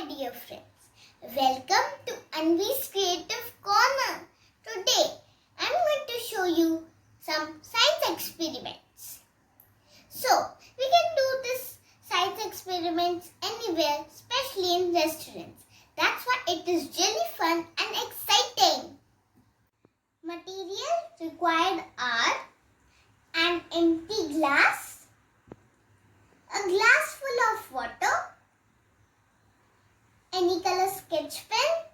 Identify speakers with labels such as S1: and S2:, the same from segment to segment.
S1: my dear friends. Welcome to Anvi's Creative Corner. Today, I'm going to show you some science experiments. So, we can do this science experiments anywhere, especially in restaurants. That's why it is really fun and exciting. Materials required are an empty glass, a glass full of water, any color sketch pen,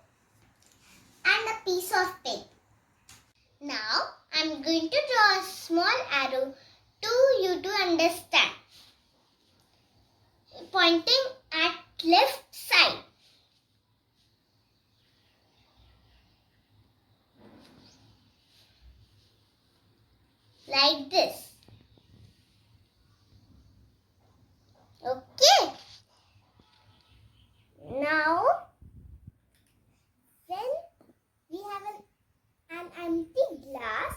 S1: and a piece of tape. Now, I'm going to draw a small arrow to you to understand, pointing at left side. Like this. Okay. Now, when we have an empty glass,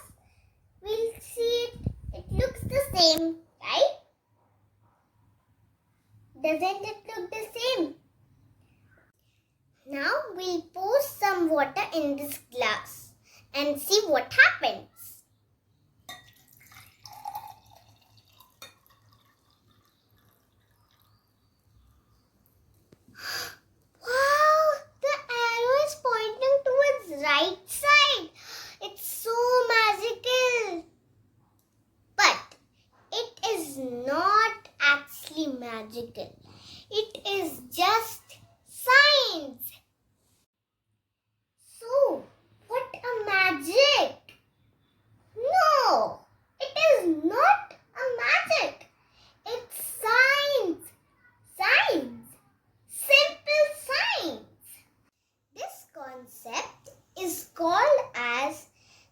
S1: we'll see it looks the same, right? Doesn't it look the same? Now, we'll pour some water in this glass and see what happens. Right side. It's so magical. But it is not actually magical. It is just science. So, what a magic. No, it is not a magic. It's science. Science. Simple science. This concept is called as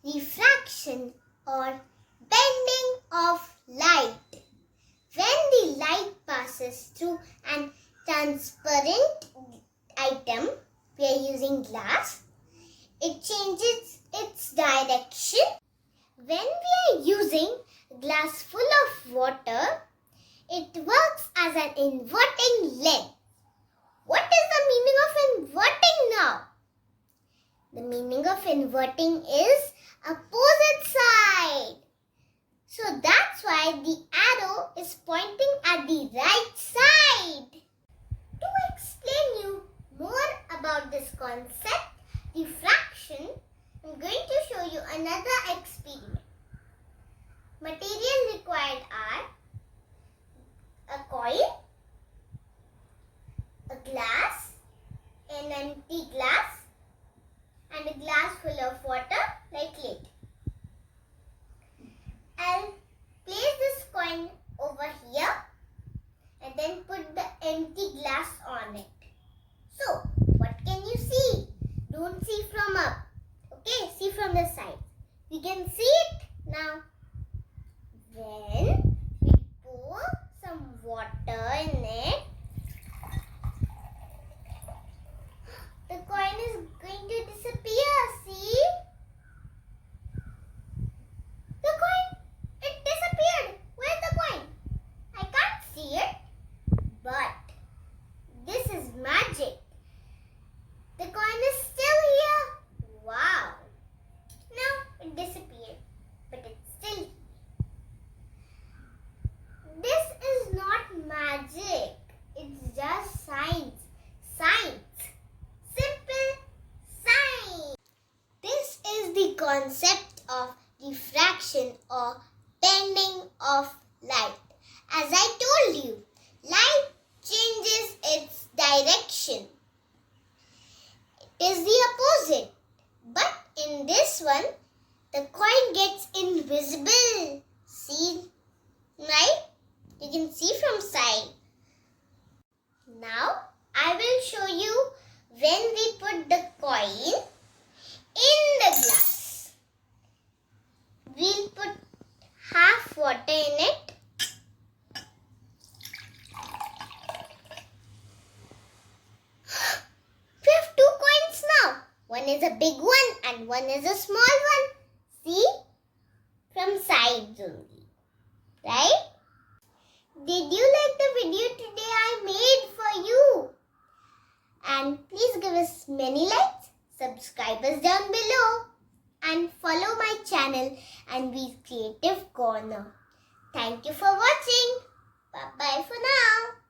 S1: refraction or bending of light. When the light passes through an transparent item, we are using glass, it changes its direction. When we are using a glass full of water, it works as an inverting lens. What is the meaning of inverting now? The meaning of inverting is opposite side. So that's why the arrow is pointing at the right side. To explain you more about this concept, refraction, I'm going to show you another experiment. Materials required are a coil, a glass, an empty glass, and a glass full of water like lid. I'll place this coin over here and then put the empty glass on it. So, what can you see? Don't see from up. Okay, see from the side. We can see it now. Then we pour some water in it. The coin is going to disappear, see? The coin, it disappeared. Where's the coin? I can't see it. But this is magic. The coin is still here. Wow. Now it disappeared, but it's still here. This is not magic. It's just science. Science. Simple science. This is the concept of refraction or bending of light. As I told you, light changes its direction. It is the opposite. But in this one, the coin gets invisible. See? Right? You can see from side. Now, I will show you when we put the coin in the glass. We'll put half water in it. We have two coins now. One is a big one and one is a small one. See? From sides only. Right? Did you like the video today I made for you? And And please give us many likes, subscribe us down below, and follow my channel Anvi's Creative Corner. Thank you for watching. Bye-bye for now.